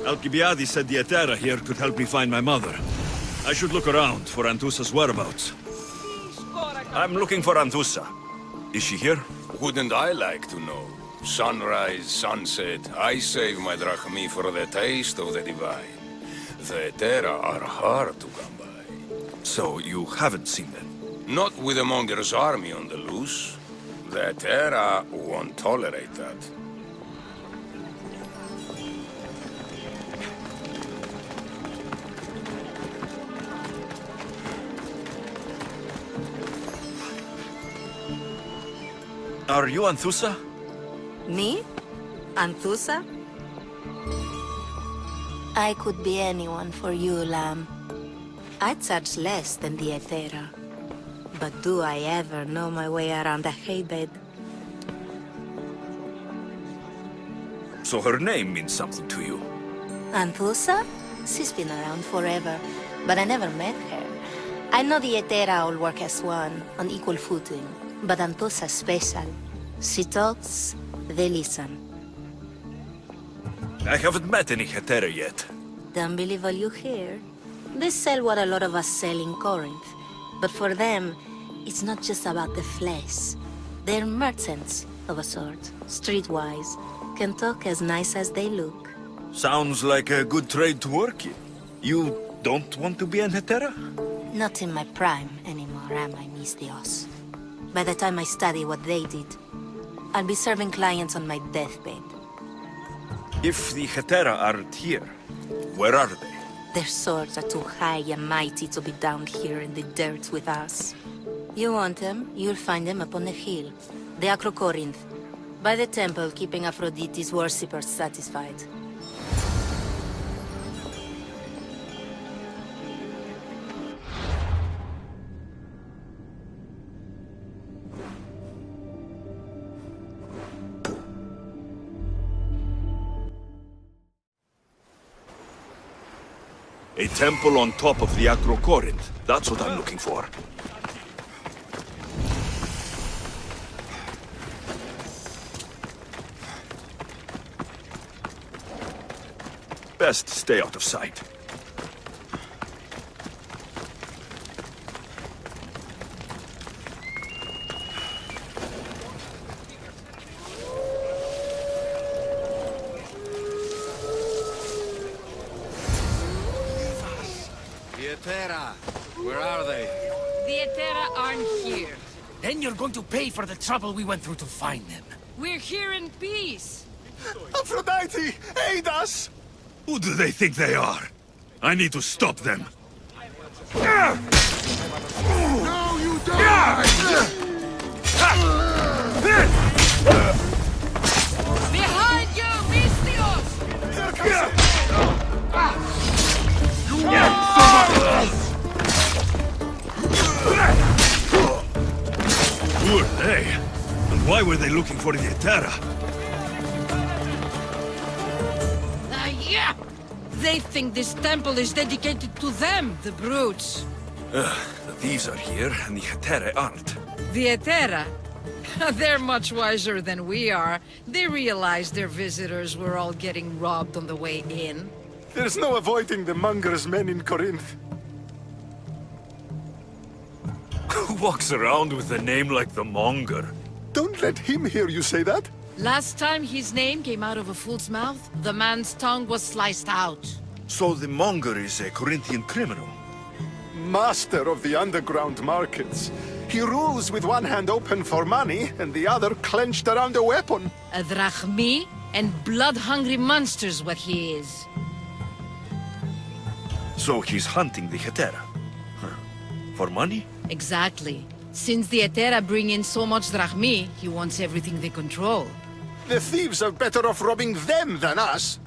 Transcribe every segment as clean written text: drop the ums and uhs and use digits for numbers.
Alcibiades said the Etera here could help me find my mother. I should look around for Anthusa's whereabouts. I'm looking for Anthusa. Is she here? Wouldn't I like to know? Sunrise, sunset, I save my drachmi for the taste of the divine. The Etera are hard to come by. So you haven't seen them? Not with the Monger's army on the loose. The Etera won't tolerate that. Are you Anthusa? Me? Anthusa? I could be anyone for you, Lamb. I charge less than the Etera. But do I ever know my way around a haybed? So her name means something to you? Anthusa? She's been around forever, but I never met her. I know the Etera all work as one, on equal footing. But Anthusa's special. She talks, they listen. I haven't met any Hetera yet. Don't believe all you hear. They sell what a lot of us sell in Corinth. But for them, it's not just about the flesh. They're merchants, of a sort, streetwise. Can talk as nice as they look. Sounds like a good trade to work in. You don't want to be an Hetera? Not in my prime anymore, am I, Miss Dios? By the time I study what they did, I'll be serving clients on my deathbed. If the Hetera aren't here, where are they? Their swords are too high and mighty to be down here in the dirt with us. You want them, you'll find them up on the hill. The Acrocorinth. By the temple, keeping Aphrodite's worshippers satisfied. A temple on top of the Acrocorinth. That's what I'm looking for. Best stay out of sight. The Etera, where are they? The Etera aren't here. Then you're going to pay for the trouble we went through to find them. We're here in peace. Aphrodite, aid us! Who do they think they are? I need to stop them. No, you don't! Behind you, Mistios! Here comes Who are they? And why were they looking for the Etera? Yeah! They think this temple is dedicated to them, the brutes. The thieves are here, and the Hetera aren't. The Etera? They're much wiser than we are. They realized their visitors were all getting robbed on the way in. There's no avoiding the Monger's men in Corinth. Who walks around with a name like the Monger? Don't let him hear you say that. Last time his name came out of a fool's mouth, the man's tongue was sliced out. So the Monger is a Corinthian criminal? Master of the underground markets. He rules with one hand open for money and the other clenched around a weapon. A drachmi and blood-hungry monster's what he is. So he's hunting the Hetera? Huh. For money? Exactly. Since the Etera bring in so much drachmi, he wants everything they control. The thieves are better off robbing them than us.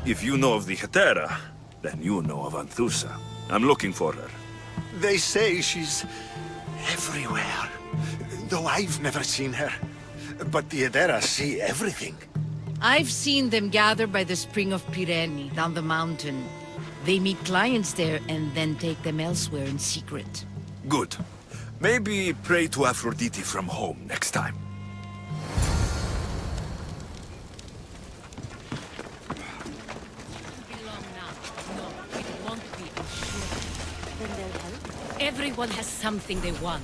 If you know of the Hetera, then you know of Anthusa. I'm looking for her. They say she's everywhere, though I've never seen her. But the Etera see everything. I've seen them gather by the spring of Pirene, down the mountain. They meet clients there and then take them elsewhere in secret. Good. Maybe pray to Aphrodite from home next time. Everyone has something they want.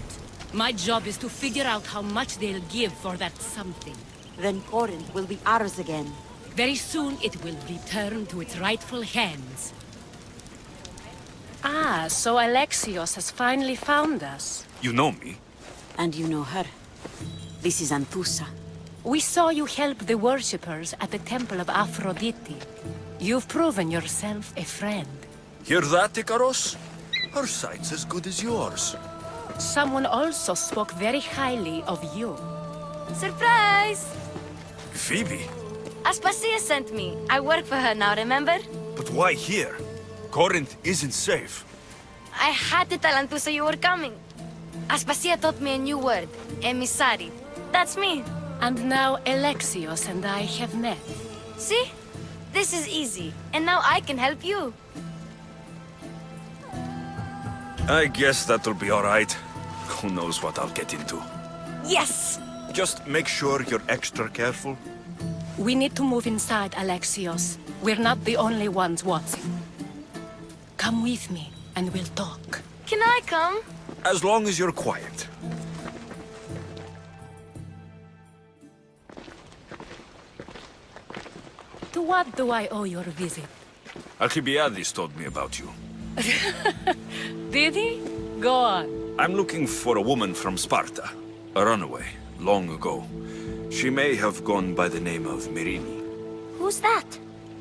My job is to figure out how much they'll give for that something. Then Corinth will be ours again. Very soon it will return to its rightful hands. Ah, so Alexios has finally found us. You know me? And you know her. This is Anthusa. We saw you help the worshippers at the Temple of Aphrodite. You've proven yourself a friend. Hear that, Ikaros? Her sight's as good as yours. Someone also spoke very highly of you. Surprise! Phoebe? Aspasia sent me. I work for her now, remember? But why here? Corinth isn't safe. I had to tell Anthusa you were coming. Aspasia taught me a new word, emissary. That's me. And now Alexios and I have met. See? This is easy. And now I can help you. I guess that'll be all right. Who knows what I'll get into. Yes! Just make sure you're extra careful. We need to move inside, Alexios. We're not the only ones watching. Come with me, and we'll talk. Can I come? As long as you're quiet. To what do I owe your visit? Alcibiades told me about you. Did he? Go on. I'm looking for a woman from Sparta. A runaway, long ago. She may have gone by the name of Myrine. Who's that?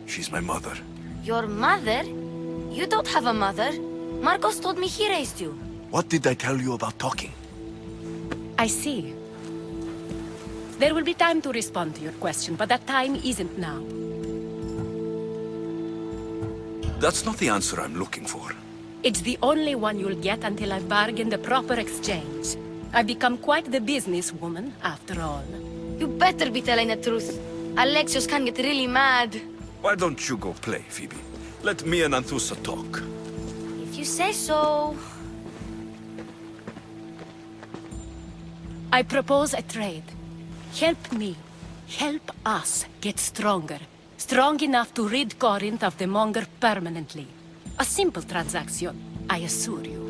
She's my mother. Your mother? You don't have a mother. Marcos told me he raised you. What did I tell you about talking? I see. There will be time to respond to your question, but that time isn't now. That's not the answer I'm looking for. It's the only one you'll get until I've bargained the proper exchange. I've become quite the businesswoman, after all. You better be telling the truth. Alexios can get really mad. Why don't you go play, Phoebe? Let me and Anthusa talk. If you say so. I propose a trade. Help me. Help us get stronger. Strong enough to rid Corinth of the Monger permanently. A simple transaction, I assure you.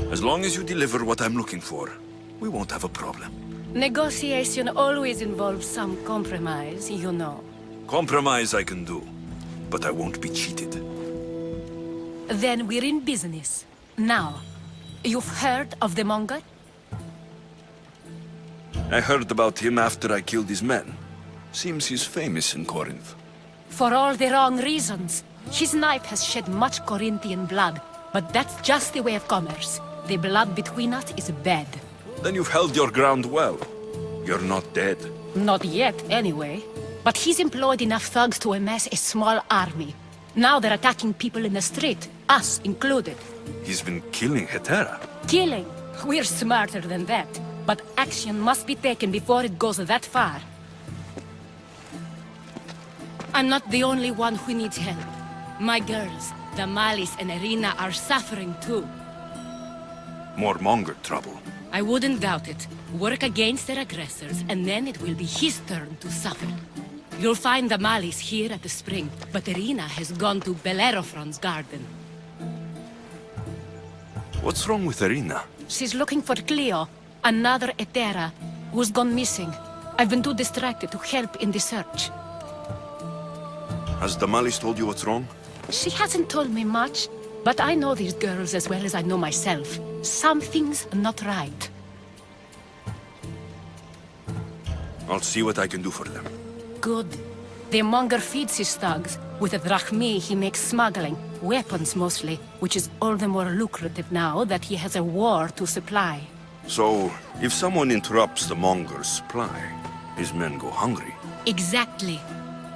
As long as you deliver what I'm looking for, we won't have a problem. Negotiation always involves some compromise, you know. Compromise I can do, but I won't be cheated. Then we're in business. Now, you've heard of the Monger? I heard about him after I killed his men. Seems he's famous in Corinth. For all the wrong reasons. His knife has shed much Corinthian blood, but that's just the way of commerce. The blood between us is bad. Then you've held your ground well. You're not dead. Not yet, anyway. But he's employed enough thugs to amass a small army. Now they're attacking people in the street, us included. He's been killing Hetera. Killing? We're smarter than that. But action must be taken before it goes that far. I'm not the only one who needs help. My girls, Damalis and Irina, are suffering too. More Monger trouble. I wouldn't doubt it. Work against their aggressors, and then it will be his turn to suffer. You'll find Damalis here at the spring, but Irina has gone to Bellerophon's garden. What's wrong with Irina? She's looking for Cleo, another Hetera, who's gone missing. I've been too distracted to help in the search. Has Damalis told you what's wrong? She hasn't told me much, but I know these girls as well as I know myself. Something's not right. I'll see what I can do for them. Good. The Monger feeds his thugs. With the drachmi, he makes smuggling. Weapons, mostly, which is all the more lucrative now that he has a war to supply. So, if someone interrupts the Monger's supply, his men go hungry. Exactly.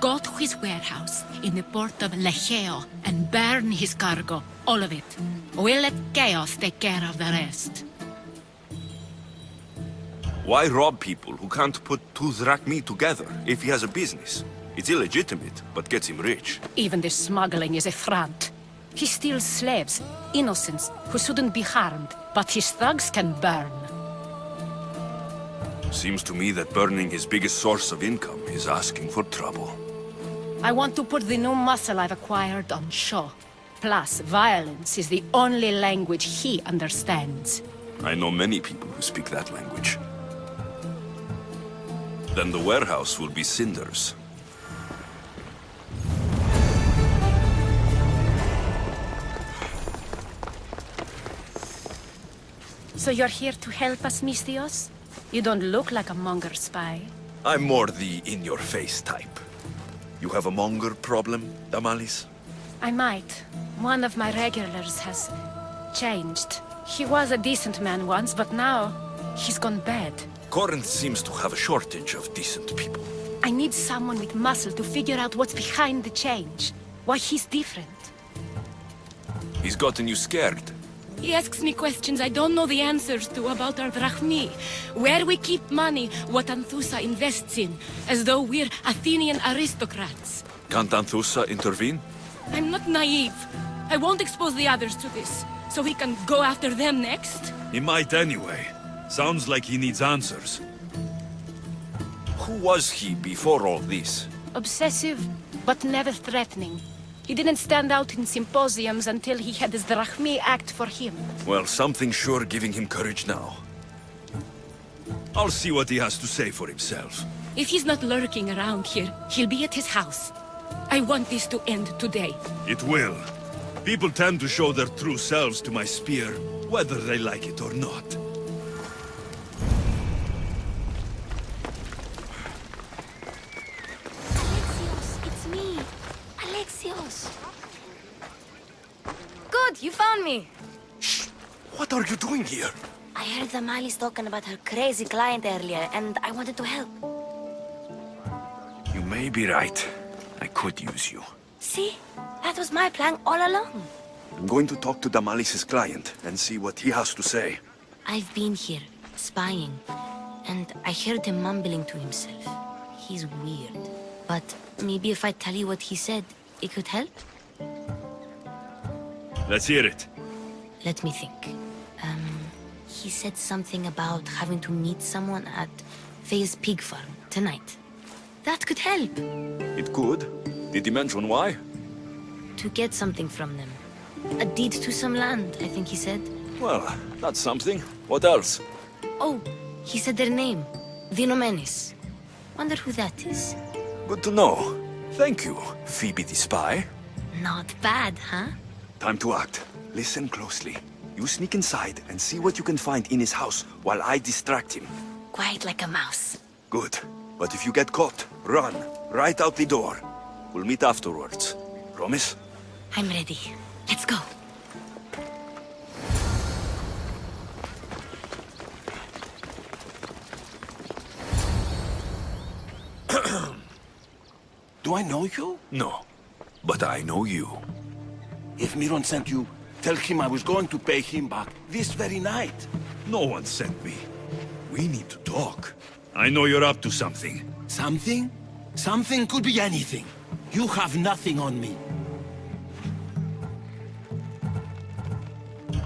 Go to his warehouse in the port of Lecheo and burn his cargo, all of it. We'll let chaos take care of the rest. Why rob people who can't put two drachmi together if he has a business? It's illegitimate, but gets him rich. Even the smuggling is a front. He steals slaves, innocents, who shouldn't be harmed, but his thugs can burn. Seems to me that burning his biggest source of income is asking for trouble. I want to put the new muscle I've acquired on show. Plus, violence is the only language he understands. I know many people who speak that language. Then the warehouse will be cinders. So you're here to help us, Misthios? You don't look like a Monger spy. I'm more the in-your-face type. You have a monger problem, Damalis? I might. One of my regulars has changed. He was a decent man once, but now he's gone bad. Corinth seems to have a shortage of decent people. I need someone with muscle to figure out what's behind the change. Why he's different. He's gotten you scared. He asks me questions I don't know the answers to about our drachmi. Where we keep money, what Anthusa invests in. As though we're Athenian aristocrats. Can't Anthusa intervene? I'm not naive. I won't expose the others to this. So we can go after them next? He might anyway. Sounds like he needs answers. Who was he before all this? Obsessive, but never threatening. He didn't stand out in symposiums until he had his drachmi act for him. Well, something sure giving him courage now. I'll see what he has to say for himself. If he's not lurking around here, he'll be at his house. I want this to end today. It will. People tend to show their true selves to my spear, whether they like it or not. Alexios, it's me. Alexios. Good, you found me. Shh! What are you doing here? I heard the Mali's talking about her crazy client earlier, and I wanted to help. You may be right. I could use you. See? That was my plan all along. I'm going to talk to Damalis' client and see what he has to say. I've been here, spying, and I heard him mumbling to himself. He's weird. But maybe if I tell you what he said, it could help? Let's hear it. Let me think. He said something about having to meet someone at Faye's pig farm tonight. That could help. It could. Did he mention why? To get something from them. A deed to some land, I think he said. Well, that's something. What else? Oh, he said their name. Vinomenis. Wonder who that is. Good to know. Thank you, Phoebe the spy. Not bad, huh? Time to act. Listen closely. You sneak inside and see what you can find in his house while I distract him. Quiet like a mouse. Good. But if you get caught, run. Right out the door. We'll meet afterwards. Promise? I'm ready. Let's go. Do I know you? No. But I know you. If Miron sent you, tell him I was going to pay him back this very night. No one sent me. We need to talk. I know you're up to something. Something? Something could be anything. You have nothing on me.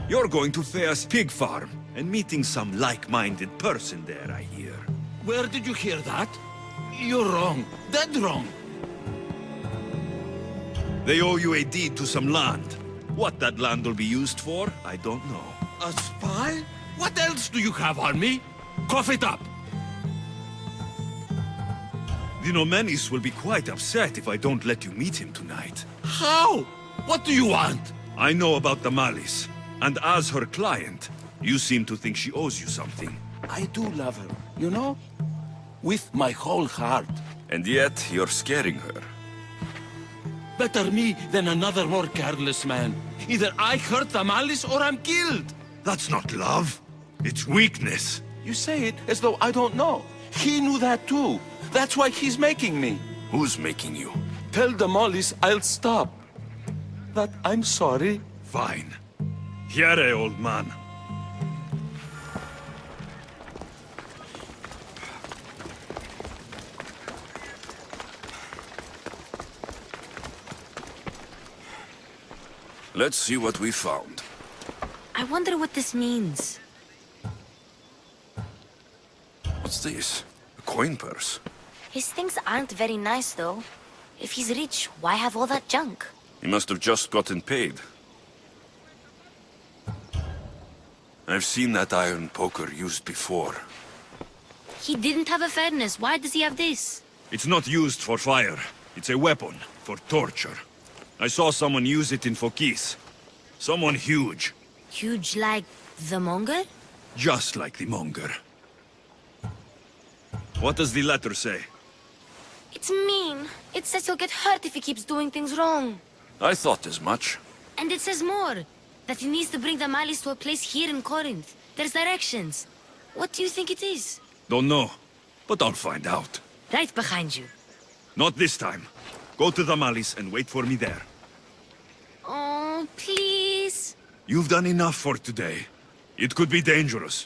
You're going to Thea's pig farm and meeting some like-minded person there, I hear. Where did you hear that? You're wrong. Dead wrong. They owe you a deed to some land. What that land will be used for, I don't know. A spy? What else do you have on me? Cough it up. Vinomenis will be quite upset if I don't let you meet him tonight. How? What do you want? I know about Damalis, and as her client, you seem to think she owes you something. I do love her, you know? With my whole heart. And yet, you're scaring her. Better me than another more careless man. Either I hurt the malice or I'm killed. That's not love. It's weakness. You say it as though I don't know. He knew that too. That's why he's making me. Who's making you? Tell the Mollies I'll stop. That I'm sorry. Fine. Here, old man. Let's see what we found. I wonder what this means. What's this? A coin purse? His things aren't very nice, though. If he's rich, why have all that junk? He must have just gotten paid. I've seen that iron poker used before. He didn't have a furnace. Why does he have this? It's not used for fire. It's a weapon for torture. I saw someone use it in Fokis. Someone huge. Huge like the Monger? Just like the Monger. What does the letter say? It's mean. It says he'll get hurt if he keeps doing things wrong. I thought as much. And it says more. That he needs to bring the malice to a place here in Corinth. There's directions. What do you think it is? Don't know, but I'll find out. Right behind you. Not this time. Go to the Malice and wait for me there. Oh, please. You've done enough for today. It could be dangerous.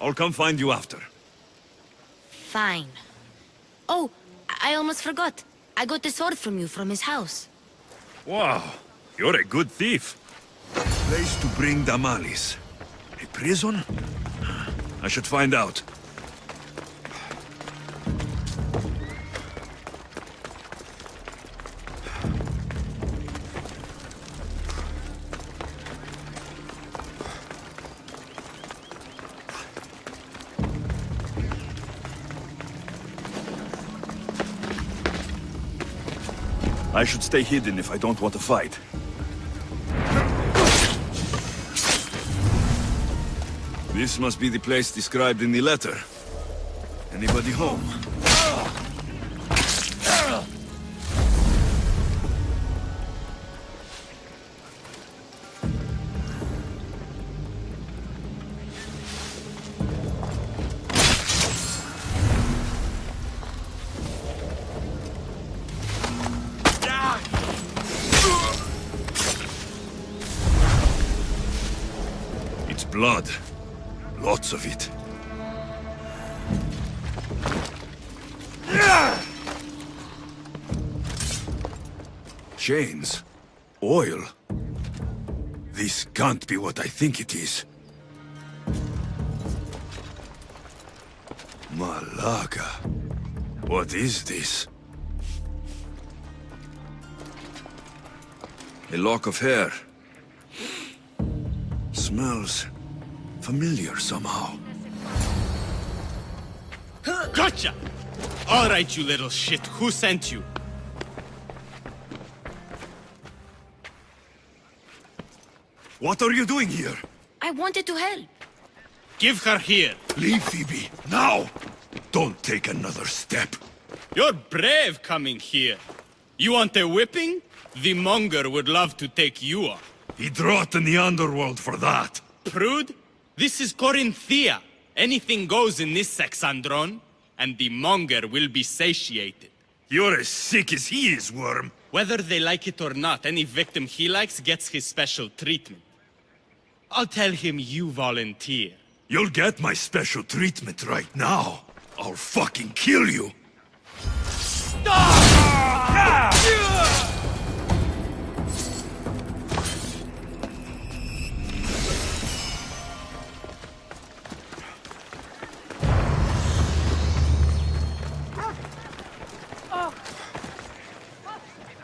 I'll come find you after. Fine. Oh, I almost forgot. I got the sword from you from his house. Wow, you're a good thief. Place to bring the Malice. A prison? I should find out. I should stay hidden if I don't want to fight. This must be the place described in the letter. Anybody home? It's blood. Lots of it. Chains. Oil. This can't be what I think it is. Malaga. What is this? A lock of hair. Smells familiar somehow. Gotcha! All right, you little shit. Who sent you? What are you doing here? I wanted to help. Give her here. Leave, Phoebe, now! Don't take another step. You're brave coming here. You want a whipping? The Monger would love to take you on. He'd rot in the underworld for that. Prude, this is Corinthia. Anything goes in this Sexandron, and the Monger will be satiated. You're as sick as he is, Worm. Whether they like it or not, any victim he likes gets his special treatment. I'll tell him you volunteer. You'll get my special treatment right now. I'll fucking kill you.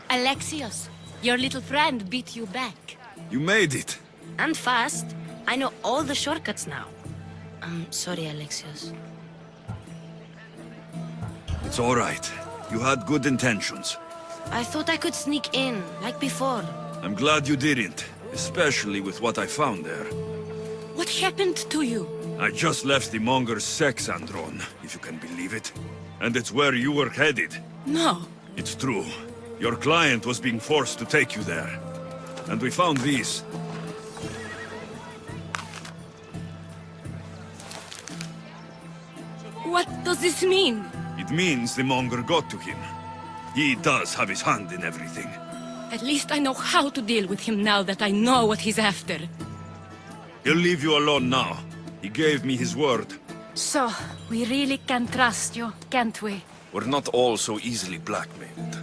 Alexios, your little friend beat you back. You made it. And fast. I know all the shortcuts now. I'm sorry, Alexios. It's all right. You had good intentions. I thought I could sneak in, like before. I'm glad you didn't, especially with what I found there. What happened to you? I just left the Monger's Sexandron, if you can believe it. And it's where you were headed. No. It's true. Your client was being forced to take you there. And we found these. What does this mean? It means the Monger got to him. He does have his hand in everything. At least I know how to deal with him now that I know what he's after. He'll leave you alone now. He gave me his word. So, we really can trust you, can't we? We're not all so easily blackmailed.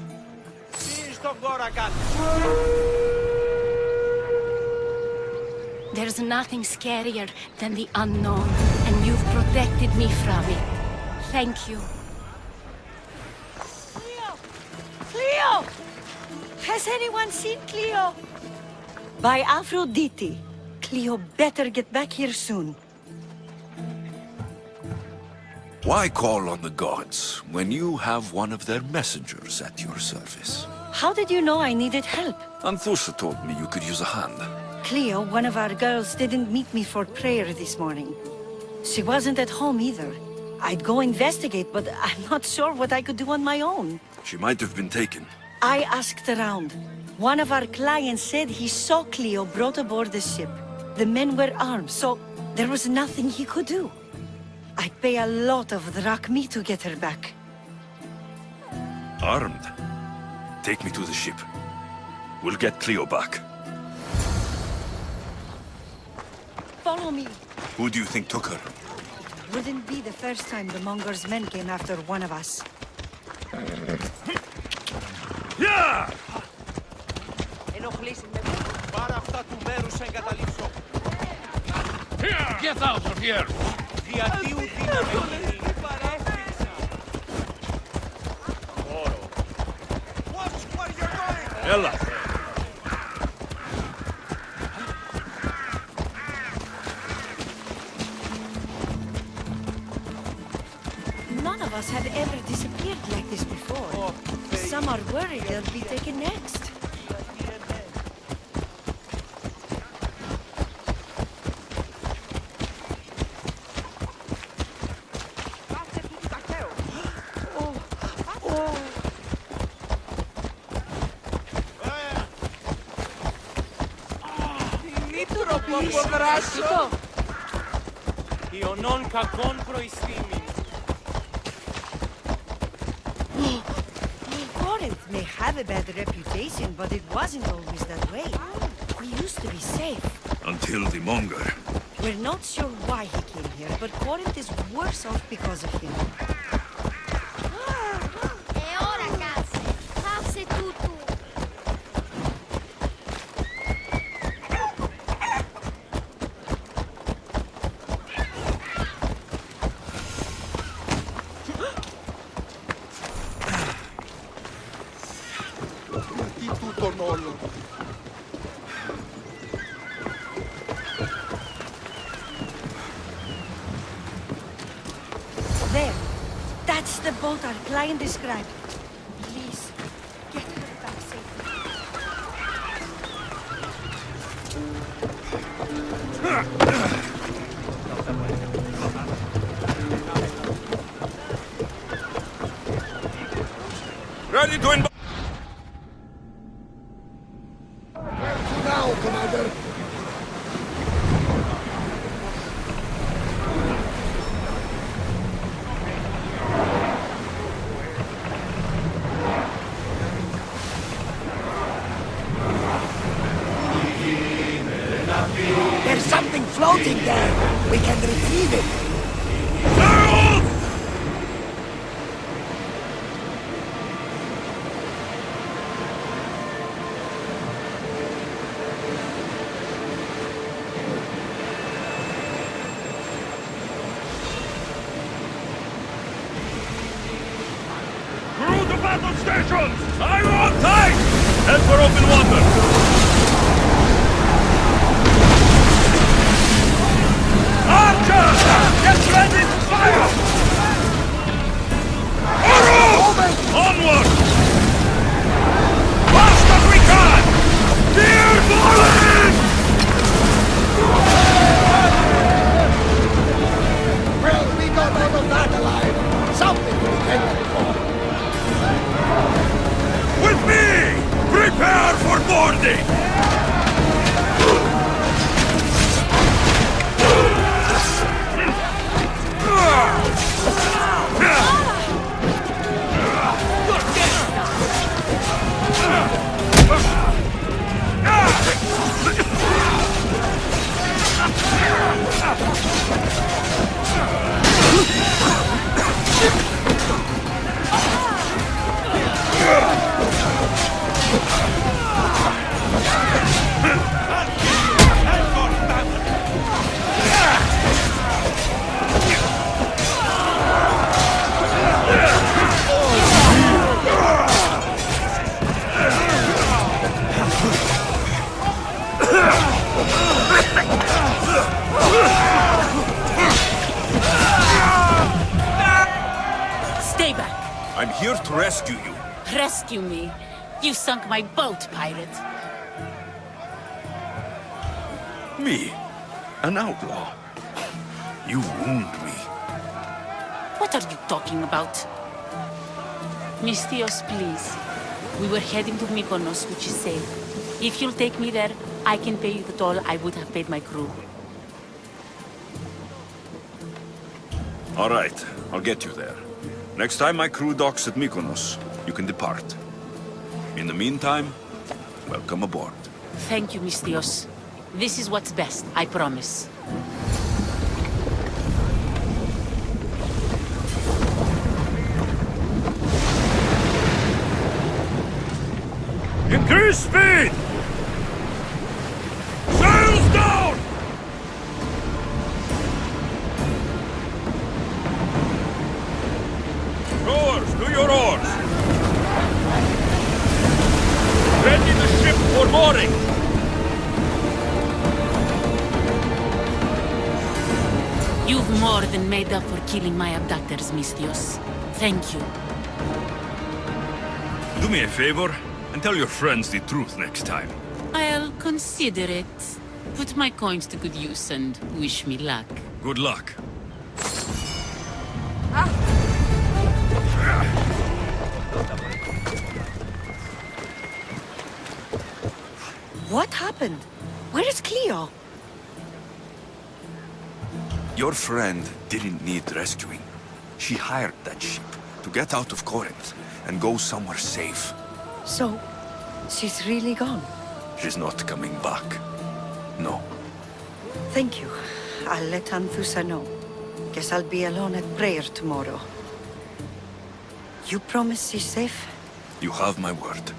There's nothing scarier than the unknown, and you've protected me from it. Thank you. Cleo! Has anyone seen Cleo? By Aphrodite. Cleo better get back here soon. Why call on the gods when you have one of their messengers at your service? How did you know I needed help? Anthusa told me you could use a hand. Cleo, one of our girls, didn't meet me for prayer this morning. She wasn't at home either. I'd go investigate, but I'm not sure what I could do on my own. She might have been taken. I asked around. One of our clients said he saw Cleo brought aboard the ship. The men were armed, so there was nothing he could do. I'd pay a lot of drachmi to get her back. Armed? Take me to the ship. We'll get Cleo back. Follow me. Who do you think took her? It wouldn't be the first time the Monger's men came after one of us. Yeah! Get out of here! Ella! None of us have ever disappeared like this before. Some are worried they'll be taken next. Ιωνών κακών προϊστήμην. Corinth may have a bad reputation, but it wasn't always that way. We used to be safe. Until the Monger. We're not sure why he came here, but Corinth is worse off because of him. E ora, cazzo! Passe tutto! There. That's the boat our client described. Please, get her back safely. Ready to embark! Now, Commander. There's something floating there. We can retrieve it. Through the battle stations! I want tight! Head for open water! Archers! Get ready to fire! Arrows! Onward! Fast as we can! Dear falling! Well, we got out of that alive. Something to be thankful for. With me! Prepare for boarding! Stay back! I'm here to rescue you. Rescue me! You sunk my boat, pirate! Me? An outlaw? You wound me. What are you talking about? Mistios, please. We were heading to Mykonos, which is safe. If you'll take me there, I can pay you the toll I would have paid my crew. All right, I'll get you there. Next time my crew docks at Mykonos, you can depart. In the meantime, welcome aboard. Thank you, Mistios. This is what's best, I promise. Increase speed! Sails down! Rowers, to your oars! Ready the ship for mooring! You've more than made up for killing my abductors, Mistios. Thank you. Do me a favor and tell your friends the truth next time. I'll consider it. Put my coins to good use and wish me luck. Good luck. What happened? Where is Cleo? Your friend didn't need rescuing. She hired that ship to get out of Corinth and go somewhere safe. So, she's really gone? She's not coming back. No. Thank you. I'll let Anthusa know. Guess I'll be alone at prayer tomorrow. You promise she's safe? You have my word.